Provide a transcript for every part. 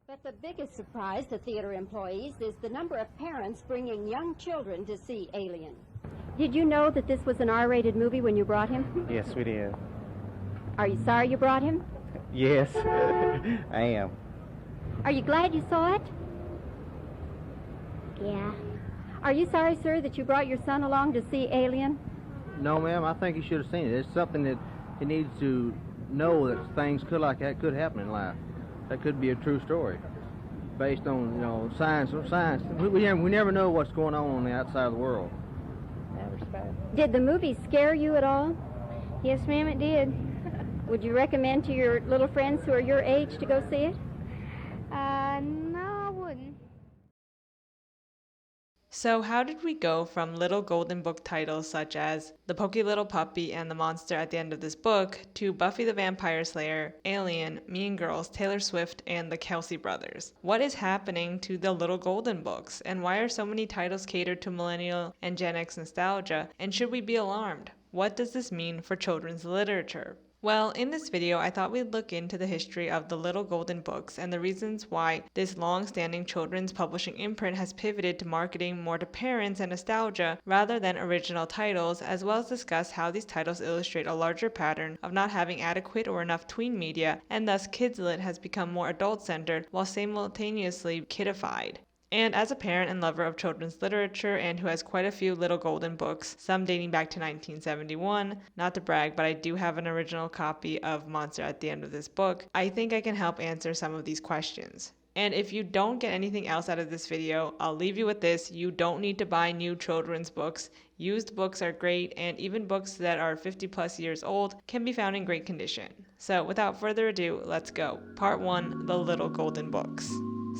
But the biggest surprise to theater employees is the number of parents bringing young children to see Alien. Did you know that this was an R-rated movie when you brought him? Yes, we did. Are you sorry you brought him? Yes, I am. Are you glad you saw it? Yeah. Are you sorry, sir, that you brought your son along to see Alien? No, ma'am, I think he should have seen it. It's something that he needs to know, that things like that could happen in life. That could be a true story, based on, science. We never know what's going on the outside of the world. Did the movie scare you at all? Yes, ma'am, it did. Would you recommend to your little friends who are your age to go see it? No, I wouldn't. So how did we go from little golden book titles such as The Pokey Little Puppy and the Monster at the End of This Book to Buffy the Vampire Slayer, Alien, Mean Girls, Taylor Swift, and the Kelsey Brothers? What is happening to the little golden books, and why are so many titles catered to millennial and Gen X nostalgia, and should we be alarmed? What does this mean for children's literature? Well, in this video, I thought we'd look into the history of the Little Golden Books and the reasons why this long-standing children's publishing imprint has pivoted to marketing more to parents and nostalgia rather than original titles, as well as discuss how these titles illustrate a larger pattern of not having adequate or enough tween media, and thus kids lit has become more adult-centered while simultaneously kidified. And as a parent and lover of children's literature and who has quite a few little golden books, some dating back to 1971, not to brag, but I do have an original copy of Monster at the End of This Book, I think I can help answer some of these questions. And if you don't get anything else out of this video, I'll leave you with this: you don't need to buy new children's books. Used books are great, and even books that are 50 plus years old can be found in great condition. So without further ado, let's go. Part 1, The Little Golden Books.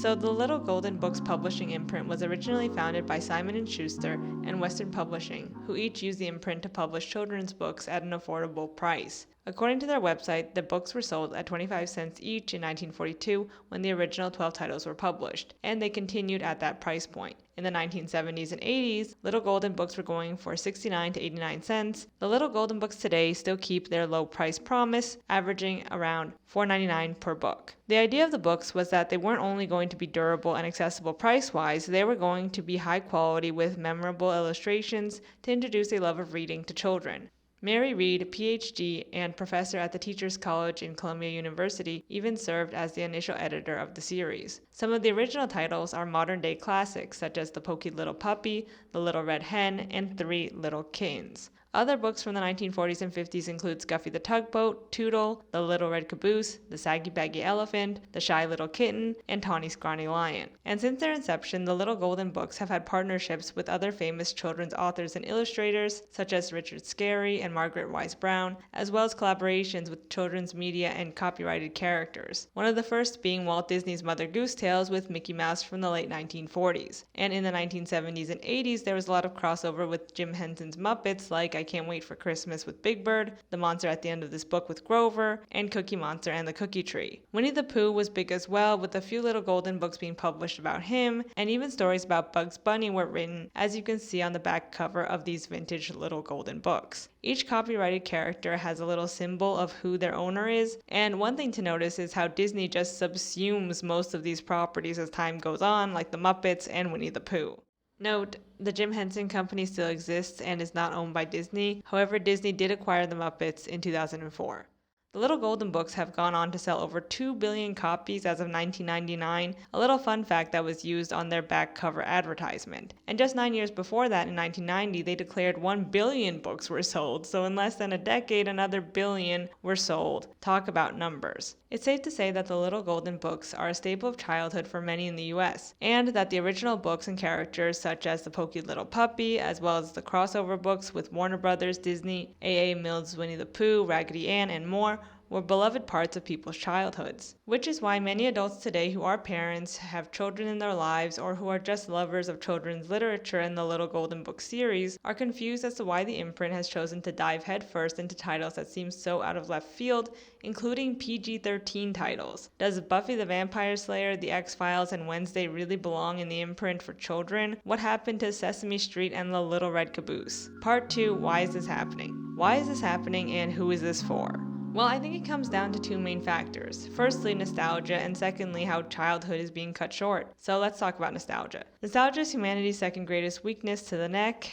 So the Little Golden Books publishing imprint was originally founded by Simon & Schuster and Western Publishing, who each used the imprint to publish children's books at an affordable price. According to their website, the books were sold at 25 cents each in 1942 when the original 12 titles were published, and they continued at that price point. In the 1970s and 80s, Little Golden Books were going for 69 to 89 cents. The Little Golden Books today still keep their low price promise, averaging around $4.99 per book. The idea of the books was that they weren't only going to be durable and accessible price-wise, they were going to be high quality with memorable illustrations to introduce a love of reading to children. Mary Reed, PhD and professor at the Teachers College in Columbia University, even served as the initial editor of the series. Some of the original titles are modern-day classics such as The Pokey Little Puppy, The Little Red Hen, and Three Little Kittens. Other books from the 1940s and 50s include Scuffy the Tugboat, Toodle, The Little Red Caboose, The Saggy Baggy Elephant, The Shy Little Kitten, and Tawny Scrawny Lion. And since their inception, the Little Golden Books have had partnerships with other famous children's authors and illustrators, such as Richard Scarry and Margaret Wise Brown, as well as collaborations with children's media and copyrighted characters. One of the first being Walt Disney's Mother Goose Tales with Mickey Mouse from the late 1940s. And in the 1970s and 80s, there was a lot of crossover with Jim Henson's Muppets, like I Can't Wait for Christmas with Big Bird, The Monster at the End of This Book with Grover, and Cookie Monster and the Cookie Tree. Winnie the Pooh was big as well, with a few little golden books being published about him, and even stories about Bugs Bunny were written, as you can see on the back cover of these vintage little golden books. Each copyrighted character has a little symbol of who their owner is, and one thing to notice is how Disney just subsumes most of these properties as time goes on, like the Muppets and Winnie the Pooh. Note, the Jim Henson Company still exists and is not owned by Disney. However, Disney did acquire the Muppets in 2004. The Little Golden Books have gone on to sell over 2 billion copies as of 1999, a little fun fact that was used on their back cover advertisement. And just 9 years before that, in 1990, they declared 1 billion books were sold, so in less than a decade, another billion were sold. Talk about numbers. It's safe to say that the Little Golden Books are a staple of childhood for many in the US, and that the original books and characters such as the Pokey Little Puppy, as well as the crossover books with Warner Brothers, Disney, A.A. Mills' Winnie the Pooh, Raggedy Ann, and more, were beloved parts of people's childhoods. Which is why many adults today who are parents, have children in their lives, or who are just lovers of children's literature in the Little Golden Book series are confused as to why the imprint has chosen to dive headfirst into titles that seem so out of left field, including PG-13 titles. Does Buffy the Vampire Slayer, The X-Files, and Wednesday really belong in the imprint for children? What happened to Sesame Street and The Little Red Caboose? Part 2, why is this happening? Why is this happening and who is this for? Well, I think it comes down to two main factors. Firstly, nostalgia, and secondly, how childhood is being cut short. So let's talk about nostalgia. Nostalgia is humanity's second greatest weakness to the neck.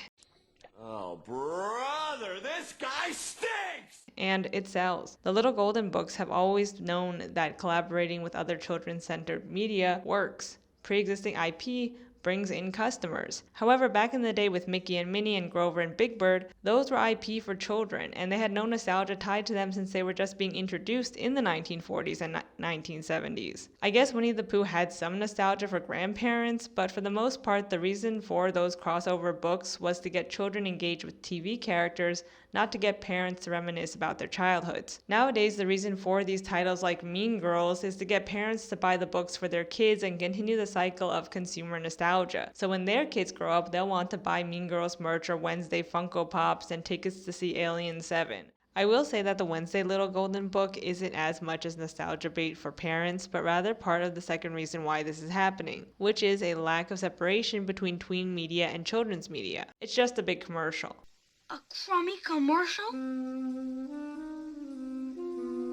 Oh, brother, this guy stinks! And it sells. The Little Golden Books have always known that collaborating with other children-centered media works. Pre-existing IP brings in customers. However, back in the day with Mickey and Minnie and Grover and Big Bird, those were IP for children, and they had no nostalgia tied to them since they were just being introduced in the 1940s and 1970s. I guess Winnie the Pooh had some nostalgia for grandparents, but for the most part, the reason for those crossover books was to get children engaged with TV characters, not to get parents to reminisce about their childhoods. Nowadays, the reason for these titles like Mean Girls is to get parents to buy the books for their kids and continue the cycle of consumer nostalgia. So when their kids grow up, they'll want to buy Mean Girls merch or Wednesday Funko Pops and tickets to see Alien 7. I will say that the Wednesday Little Golden Book isn't as much as nostalgia bait for parents, but rather part of the second reason why this is happening, which is a lack of separation between tween media and children's media. It's just a big commercial. A crummy commercial?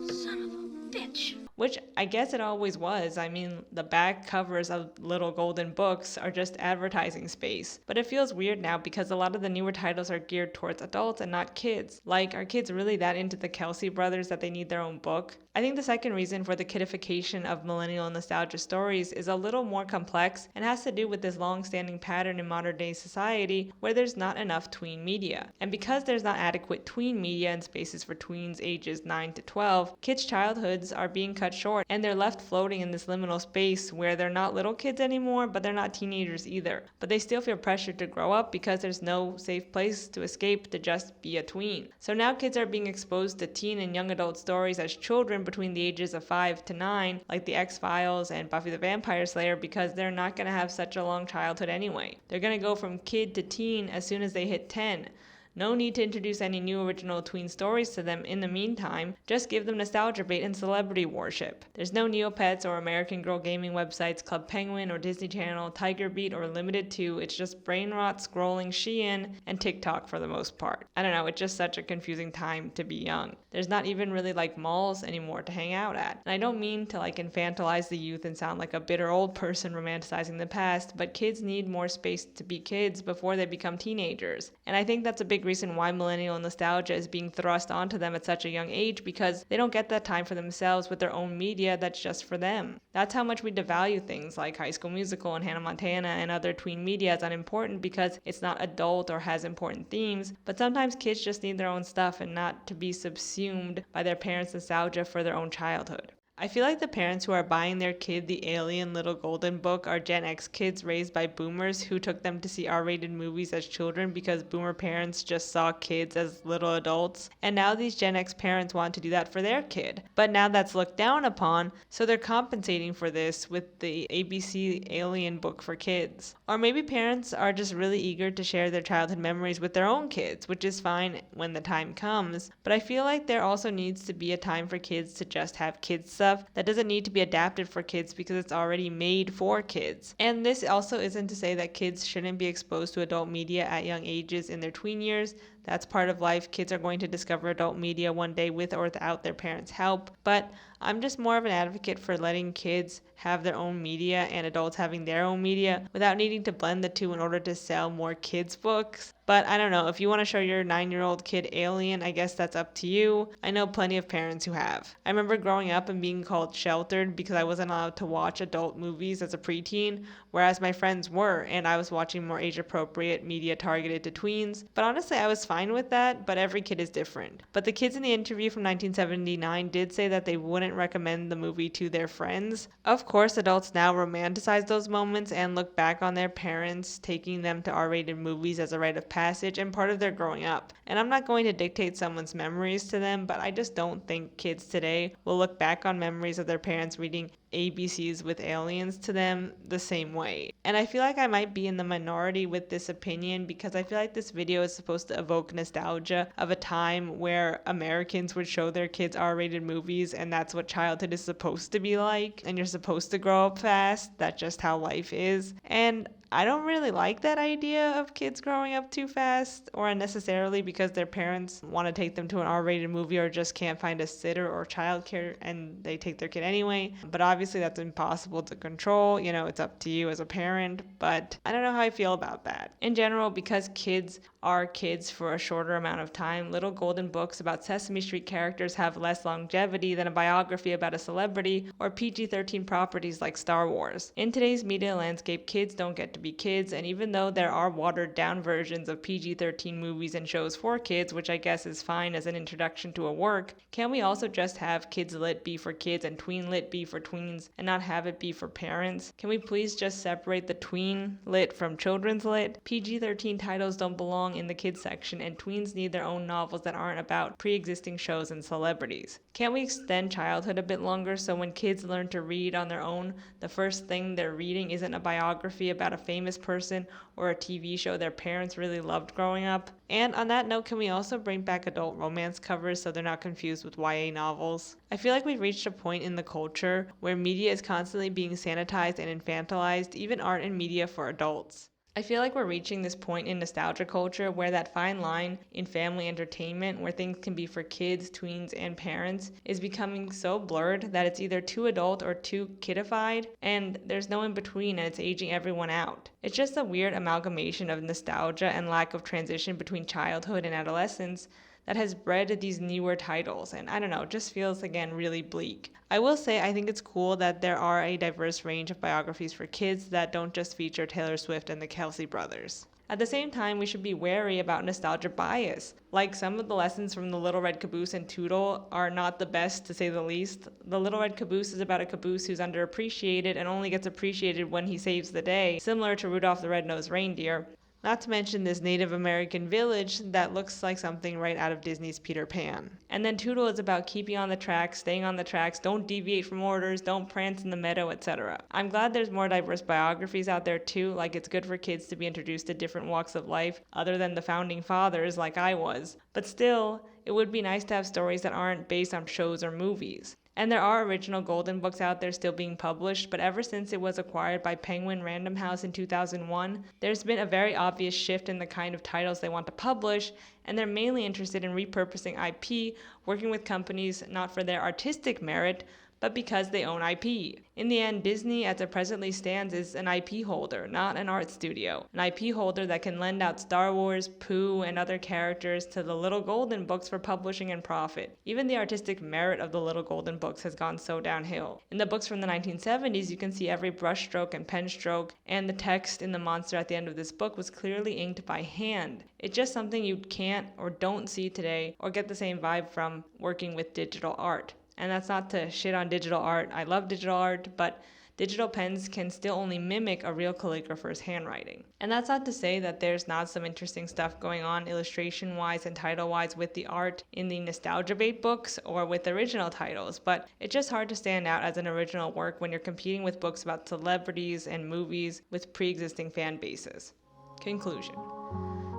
Son of a bitch. Which I guess it always was. I mean, the back covers of Little Golden Books are just advertising space. But it feels weird now because a lot of the newer titles are geared towards adults and not kids. Like, are kids really that into the Kelsey brothers that they need their own book? I think the second reason for the kidification of millennial nostalgia stories is a little more complex and has to do with this long-standing pattern in modern-day society where there's not enough tween media. And because there's not adequate tween media and spaces for tweens ages 9 to 12, kids' childhoods are being cut short and they're left floating in this liminal space where they're not little kids anymore, but they're not teenagers either. But they still feel pressured to grow up because there's no safe place to escape to just be a tween. So now kids are being exposed to teen and young adult stories as children between the ages of 5 to 9, like the X-Files and Buffy the Vampire Slayer, because they're not going to have such a long childhood anyway. They're going to go from kid to teen as soon as they hit 10. No need to introduce any new original tween stories to them in the meantime, just give them nostalgia bait and celebrity worship. There's no Neopets or American Girl gaming websites, Club Penguin or Disney Channel, Tiger Beat or Limited 2, it's just brain rot, scrolling Shein, and TikTok for the most part. I don't know, it's just such a confusing time to be young. There's not even really like malls anymore to hang out at. And I don't mean to like infantilize the youth and sound like a bitter old person romanticizing the past, but kids need more space to be kids before they become teenagers. And I think that's a big reason why millennial nostalgia is being thrust onto them at such a young age, because they don't get that time for themselves with their own media that's just for them. That's how much we devalue things like High School Musical and Hannah Montana and other tween media as unimportant because it's not adult or has important themes, but sometimes kids just need their own stuff and not to be subsumed by their parents' nostalgia for their own childhood. I feel like the parents who are buying their kid the Alien Little Golden Book are Gen X kids raised by boomers who took them to see R-rated movies as children because boomer parents just saw kids as little adults. And now these Gen X parents want to do that for their kid. But now that's looked down upon, so they're compensating for this with the ABC Alien book for kids. Or maybe parents are just really eager to share their childhood memories with their own kids, which is fine when the time comes. But I feel like there also needs to be a time for kids to just have kids stuff that doesn't need to be adapted for kids because it's already made for kids. And this also isn't to say that kids shouldn't be exposed to adult media at young ages in their tween years. That's part of life. Kids are going to discover adult media one day with or without their parents' help. But I'm just more of an advocate for letting kids have their own media and adults having their own media without needing to blend the two in order to sell more kids' books. But I don't know, if you want to show your 9-year-old kid Alien, I guess that's up to you. I know plenty of parents who have. I remember growing up and being called sheltered because I wasn't allowed to watch adult movies as a preteen, whereas my friends were, and I was watching more age-appropriate media targeted to tweens. But honestly, I was fine with that, but every kid is different. But the kids in the interview from 1979 did say that they wouldn't recommend the movie to their friends. Of course, adults now romanticize those moments and look back on their parents taking them to R-rated movies as a rite of passage and part of their growing up. And I'm not going to dictate someone's memories to them, but I just don't think kids today will look back on memories of their parents reading ABCs with aliens to them the same way. And I feel like I might be in the minority with this opinion because I feel like this video is supposed to evoke nostalgia of a time where Americans would show their kids R-rated movies and that's what childhood is supposed to be like, and you're supposed to grow up fast. That's just how life is. And I don't really like that idea of kids growing up too fast or unnecessarily because their parents want to take them to an R-rated movie or just can't find a sitter or childcare and they take their kid anyway. But obviously that's impossible to control. You know, it's up to you as a parent, but I don't know how I feel about that. In general, because kids are kids for a shorter amount of time, little golden books about Sesame Street characters have less longevity than a biography about a celebrity or PG-13 properties like Star Wars. In today's media landscape, kids don't get to be kids, and even though there are watered-down versions of PG-13 movies and shows for kids, which I guess is fine as an introduction to a work, can we also just have Kids Lit be for kids and Tween Lit be for tweens and not have it be for parents? Can we please just separate the Tween Lit from Children's Lit? PG-13 titles don't belong in the kids section, and tweens need their own novels that aren't about pre-existing shows and celebrities. Can't we extend childhood a bit longer so when kids learn to read on their own, the first thing they're reading isn't a biography about a famous person or a TV show their parents really loved growing up? And on that note, can we also bring back adult romance covers so they're not confused with YA novels? I feel like we've reached a point in the culture where media is constantly being sanitized and infantilized, even art and media for adults. I feel like we're reaching this point in nostalgia culture where that fine line in family entertainment, where things can be for kids, tweens, and parents, is becoming so blurred that it's either too adult or too kidified, and there's no in between, and it's aging everyone out. It's just a weird amalgamation of nostalgia and lack of transition between childhood and adolescence that has bred these newer titles, and I don't know, it just feels again really bleak. I will say I think it's cool that there are a diverse range of biographies for kids that don't just feature Taylor Swift and the Kelsey brothers. At the same time, we should be wary about nostalgia bias. Like, some of the lessons from The Little Red Caboose and Toodle are not the best, to say the least. The Little Red Caboose is about a caboose who's underappreciated and only gets appreciated when he saves the day, similar to Rudolph the Red-Nosed Reindeer. Not to mention this Native American village that looks like something right out of Disney's Peter Pan. And then Toodle is about keeping on the tracks, staying on the tracks, don't deviate from orders, don't prance in the meadow, etc. I'm glad there's more diverse biographies out there too, like it's good for kids to be introduced to different walks of life other than the founding fathers like I was. But still, it would be nice to have stories that aren't based on shows or movies. And there are original Golden books out there still being published, but ever since it was acquired by Penguin Random House in 2001, there's been a very obvious shift in the kind of titles they want to publish, and they're mainly interested in repurposing IP, working with companies not for their artistic merit, but because they own IP. In the end, Disney, as it presently stands, is an IP holder, not an art studio. An IP holder that can lend out Star Wars, Pooh, and other characters to the Little Golden books for publishing and profit. Even the artistic merit of the Little Golden books has gone so downhill. In the books from the 1970s, you can see every brushstroke and pen stroke, and the text in the monster at the end of this book was clearly inked by hand. It's just something you can't or don't see today or get the same vibe from working with digital art. And that's not to shit on digital art. I love digital art, but digital pens can still only mimic a real calligrapher's handwriting. And that's not to say that there's not some interesting stuff going on illustration-wise and title-wise with the art in the nostalgia bait books or with original titles, but it's just hard to stand out as an original work when you're competing with books about celebrities and movies with pre-existing fan bases. Conclusion.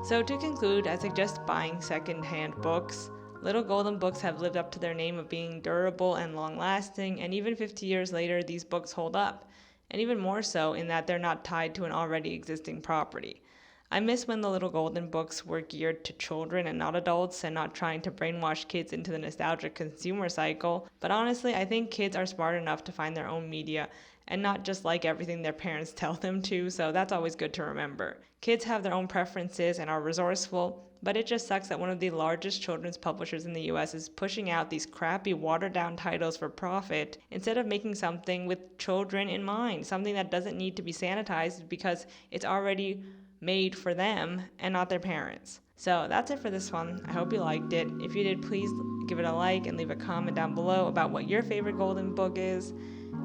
So to conclude, I suggest buying second-hand books. Little Golden books have lived up to their name of being durable and long-lasting, and even 50 years later, these books hold up, and even more so in that they're not tied to an already existing property. I miss when the Little Golden books were geared to children and not adults, and not trying to brainwash kids into the nostalgic consumer cycle, but honestly, I think kids are smart enough to find their own media, and not just like everything their parents tell them to, so that's always good to remember. Kids have their own preferences and are resourceful, but it just sucks that one of the largest children's publishers in the US is pushing out these crappy, watered-down titles for profit instead of making something with children in mind, something that doesn't need to be sanitized because it's already made for them and not their parents. So that's it for this one. I hope you liked it. If you did, please give it a like and leave a comment down below about what your favorite Golden book is,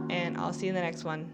and I'll see you in the next one.